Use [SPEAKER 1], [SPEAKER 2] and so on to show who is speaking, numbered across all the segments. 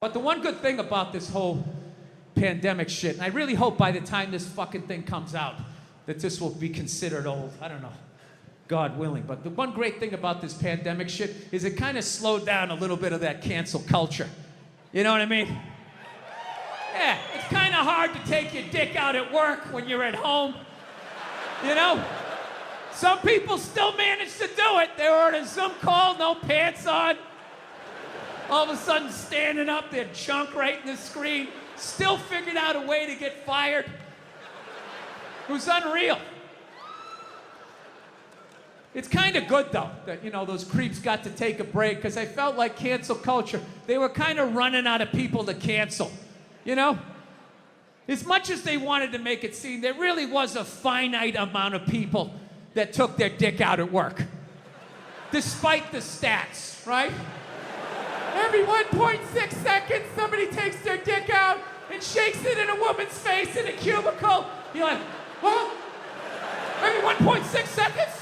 [SPEAKER 1] But the one good thing about this whole pandemic shit, and I really hope by the time this fucking thing comes out that this will be considered old. I don't know. God willing. But the one great thing about this pandemic shit is it kind of slowed down a little bit of that cancel culture. You know what I mean? Yeah, it's kind of hard to take your dick out at work when you're at home. You know? Some people still manage to do it. They were on a Zoom call, no pants on. All of a sudden standing up, their junk right in the screen. Still figured out a way to get fired. It was unreal. It's kind of good, though, that, you know, those creeps got to take a break, because I felt like cancel culture, they were kind of running out of people to cancel, you know? As much as they wanted to make it seem, there really was a finite amount of people that took their dick out at work. Despite the stats, right? Every 1.6 seconds, somebody takes their dick out and shakes it in a woman's face in a cubicle. You're like, what? Every 1.6 seconds?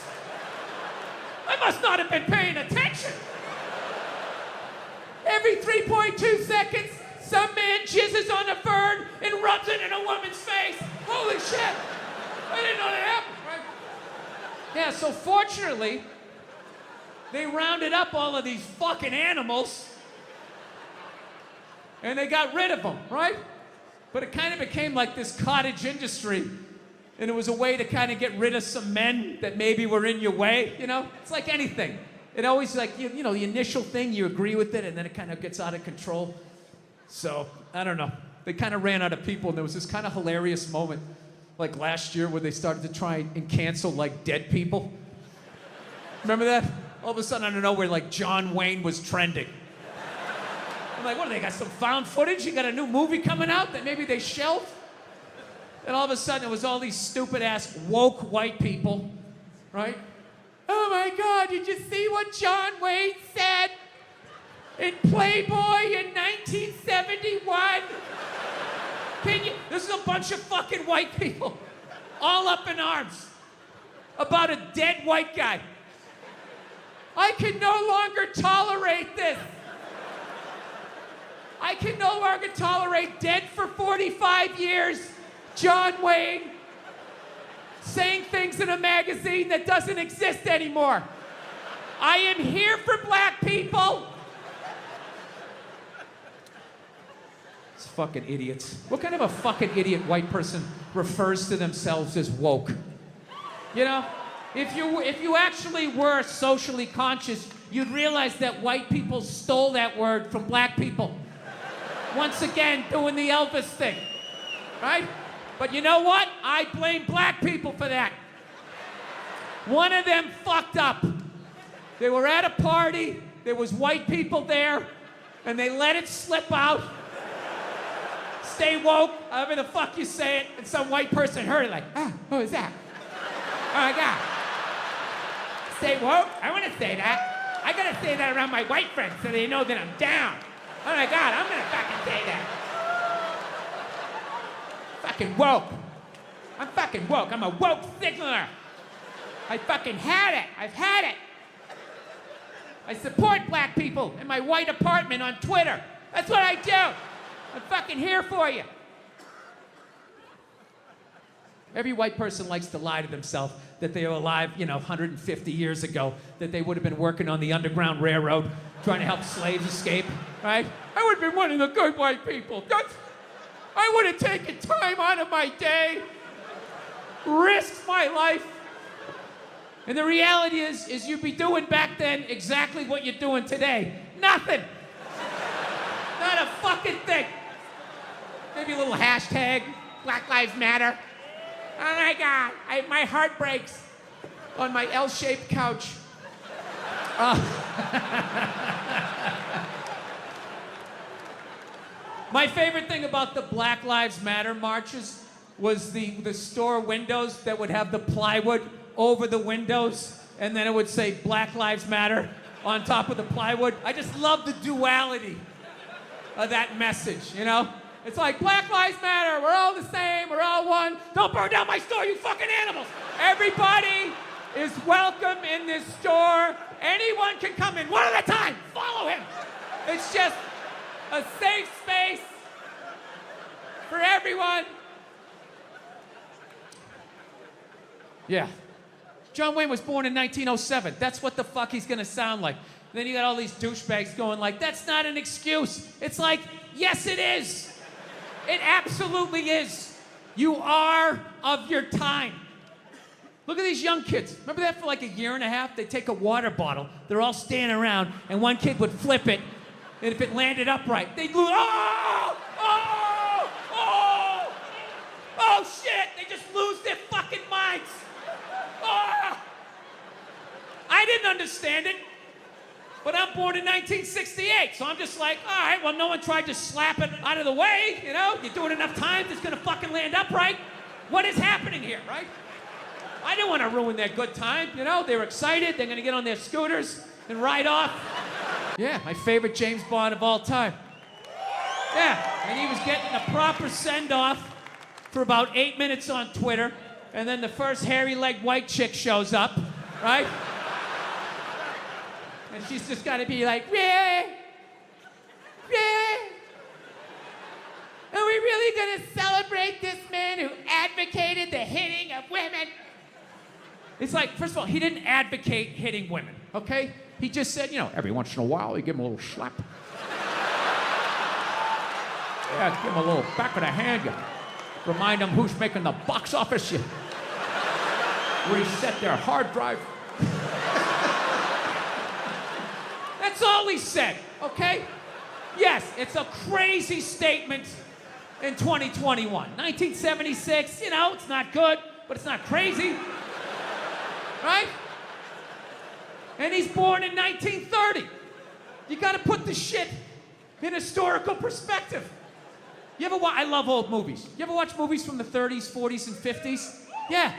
[SPEAKER 1] I must not have been paying attention. Every 3.2 seconds, some man jizzes on a fern and rubs it in a woman's face. Holy shit. I didn't know that happened, right? Yeah, so fortunately, they rounded up all of these fucking animals and they got rid of them, right? But it kind of became like this cottage industry, and it was a way to kind of get rid of some men that maybe were in your way, you know? It's like anything. It always like, you know, the initial thing, you agree with it, and then it kind of gets out of control. So, I don't know. They kind of ran out of people, and there was this kind of hilarious moment, like last year, where they started to try and cancel, like, dead people. Remember that? All of a sudden, out of nowhere, like, John Wayne was trending. I'm like, what, do they got some found footage? You got a new movie coming out that maybe they shelved? And all of a sudden, it was all these stupid-ass woke white people, right? Oh my God, did you see what John Wayne said in Playboy in 1971? This is a bunch of fucking white people, all up in arms, about a dead white guy. I can no longer tolerate this. I can no longer tolerate dead for 45 years, John Wayne, saying things in a magazine that doesn't exist anymore. I am here for black people. It's fucking idiots. What kind of a fucking idiot white person refers to themselves as woke? You know, if you actually were socially conscious, you'd realize that white people stole that word from black people. Once again, doing the Elvis thing, right? But you know what? I blame black people for that. One of them fucked up. They were at a party, there was white people there, and they let it slip out. Stay woke, however the fuck you say it, and some white person heard it like, who is that? Oh my God. Stay woke? I want to say that. I gotta say that around my white friends so they know that I'm down. Oh my God, I'm gonna fucking say that. Fucking woke. I'm fucking woke. I'm a woke signaler. I fucking had it. I've had it. I support black people in my white apartment on Twitter. That's what I do. I'm fucking here for you. Every white person likes to lie to themselves that they were alive, you know, 150 years ago, that they would have been working on the Underground Railroad, trying to help slaves escape, right? I would have been one of the good white people. I would have taken time out of my day, risked my life. And the reality is you'd be doing back then exactly what you're doing today. Nothing. Not a fucking thing. Maybe a little hashtag, Black Lives Matter. Oh my God, my heart breaks on my L-shaped couch. My favorite thing about the Black Lives Matter marches was the store windows that would have the plywood over the windows, and then it would say Black Lives Matter on top of the plywood. I just love the duality of that message, you know? It's like, Black Lives Matter, we're all the same, we're all one. Don't burn down my store, you fucking animals. Everybody is welcome in this store. Anyone can come in, one at a time. Follow him. It's just A safe space for everyone. Yeah. John Wayne was born in 1907. That's what the fuck he's gonna sound like. Then you got all these douchebags going like, that's not an excuse. It's like, yes it is. It absolutely is. You are of your time. Look at these young kids. Remember that for like a year and a half? They'd take a water bottle, they're all standing around, and one kid would flip it, and if it landed upright, they'd lose, oh shit, they just lose their fucking minds. Oh. I didn't understand it, but I'm born in 1968, so I'm just like, all right, well, no one tried to slap it out of the way, you know? You do it enough times, it's gonna fucking land upright. What is happening here, right? I didn't want to ruin their good time, you know? They were excited, they're gonna get on their scooters and ride off. Yeah, my favorite James Bond of all time. Yeah, and he was getting a proper send-off for about 8 minutes on Twitter, and then the first hairy-legged white chick shows up, right? And she's just gotta be like, yeah, yeah. Are we really gonna celebrate this man who advocated the hitting of women? It's like, first of all, he didn't advocate hitting women, okay? He just said, you know, every once in a while, you give him a little slap. Yeah, give him a little back of the hand. You remind them who's making the box office. You reset their hard drive. That's all he said, okay? Yes, it's a crazy statement in 2021. 1976, you know, it's not good, but it's not crazy. Right? And he's born in 1930. You gotta put the shit in historical perspective. You ever watch, I love old movies. You ever watch movies from the 30s, 40s, and 50s? Yeah.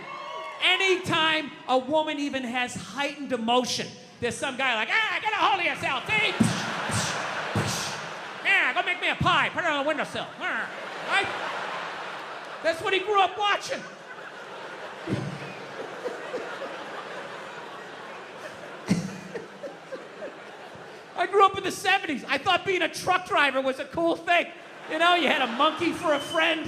[SPEAKER 1] Anytime a woman even has heightened emotion, there's some guy like, get a hold of yourself, see? Yeah, go make me a pie, put it on the windowsill. Right? That's what he grew up watching. I grew up in the 70s. I thought being a truck driver was a cool thing. You know, you had a monkey for a friend.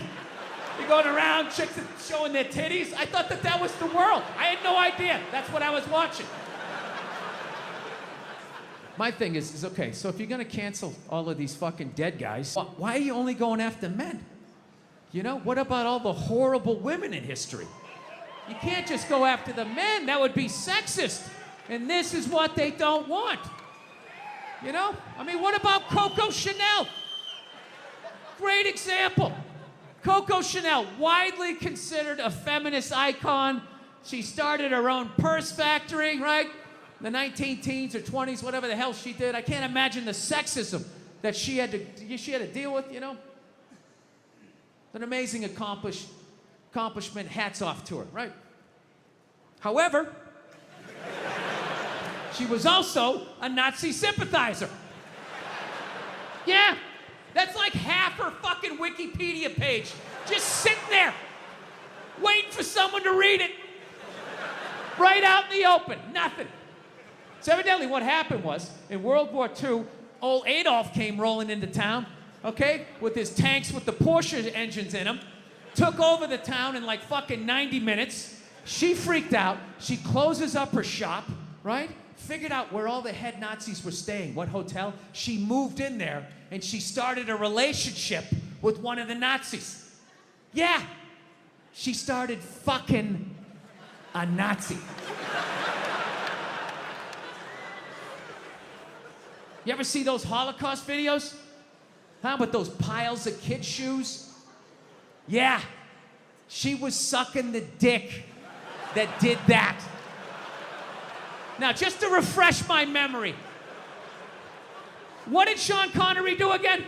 [SPEAKER 1] You're going around, chicks showing their titties. I thought that was the world. I had no idea. That's what I was watching. My thing is okay, so if you're gonna cancel all of these fucking dead guys, why are you only going after men? You know, what about all the horrible women in history? You can't just go after the men. That would be sexist. And this is what they don't want. You know? I mean, what about Coco Chanel? Great example. Coco Chanel, widely considered a feminist icon. She started her own purse factory, right? The 19-teens or 20s, whatever the hell she did. I can't imagine the sexism that she had to deal with, you know? An amazing accomplishment, hats off to her, right? However, she was also a Nazi sympathizer. Yeah, that's like half her fucking Wikipedia page. Just sitting there, waiting for someone to read it. Right out in the open, nothing. So evidently what happened was, in World War II, old Adolf came rolling into town, okay, with his tanks with the Porsche engines in them, took over the town in like fucking 90 minutes. She freaked out. She closes up her shop, right? Figured out where all the head Nazis were staying, what hotel. She moved in there, and she started a relationship with one of the Nazis. Yeah, she started fucking a Nazi. You ever see those Holocaust videos? Huh, with those piles of kid shoes? Yeah, she was sucking the dick that did that. Now, just to refresh my memory, what did Sean Connery do again?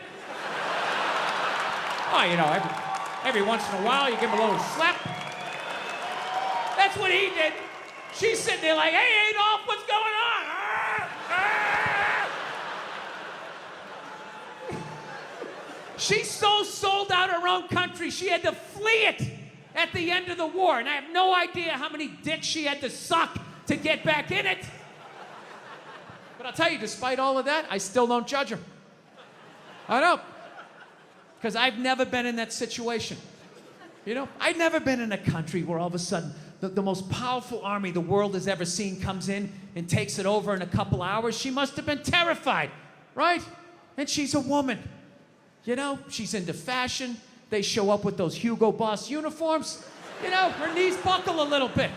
[SPEAKER 1] Oh, you know, every once in a while you give him a little slap. That's what he did. She's sitting there like, hey, Adolf, what's going on? She so sold out her own country, she had to flee it at the end of the war. And I have no idea how many dicks she had to suck to get back in it. But I'll tell you, despite all of that, I still don't judge her. I know. Because I've never been in that situation. You know, I've never been in a country where all of a sudden the most powerful army the world has ever seen comes in and takes it over in a couple hours. She must have been terrified, right? And she's a woman. You know, she's into fashion. They show up with those Hugo Boss uniforms. You know, her knees buckle a little bit.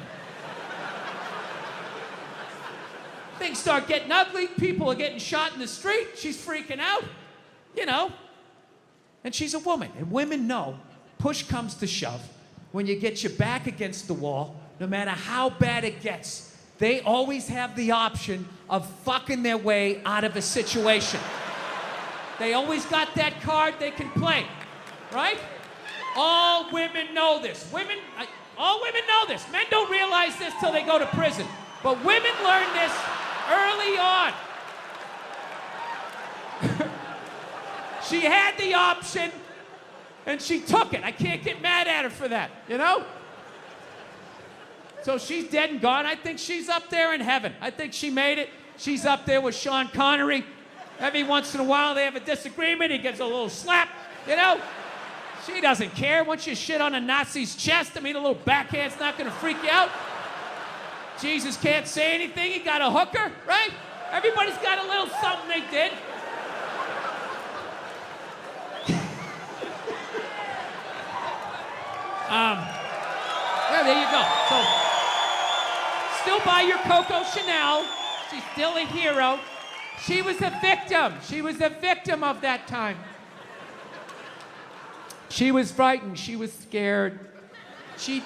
[SPEAKER 1] Things start getting ugly. People are getting shot in the street. She's freaking out. You know. And she's a woman. And women know, push comes to shove, when you get your back against the wall, no matter how bad it gets, they always have the option of fucking their way out of a situation. They always got that card they can play, right? All women know this. All women know this. Men don't realize this till they go to prison. But women learn this early on. She had the option, and she took it. I can't get mad at her for that, you know? So she's dead and gone. I think she's up there in heaven. I think she made it. She's up there with Sean Connery. Every once in a while, they have a disagreement. He gives a little slap, you know? She doesn't care. Once you shit on a Nazi's chest, I mean, a little backhand's not gonna freak you out. Jesus can't say anything. He got a hooker, right? Everybody's got a little something they did. Yeah, there you go. So, still buy your Coco Chanel. She's still a hero. She was a victim. She was a victim of that time. She was frightened. She was scared. She did.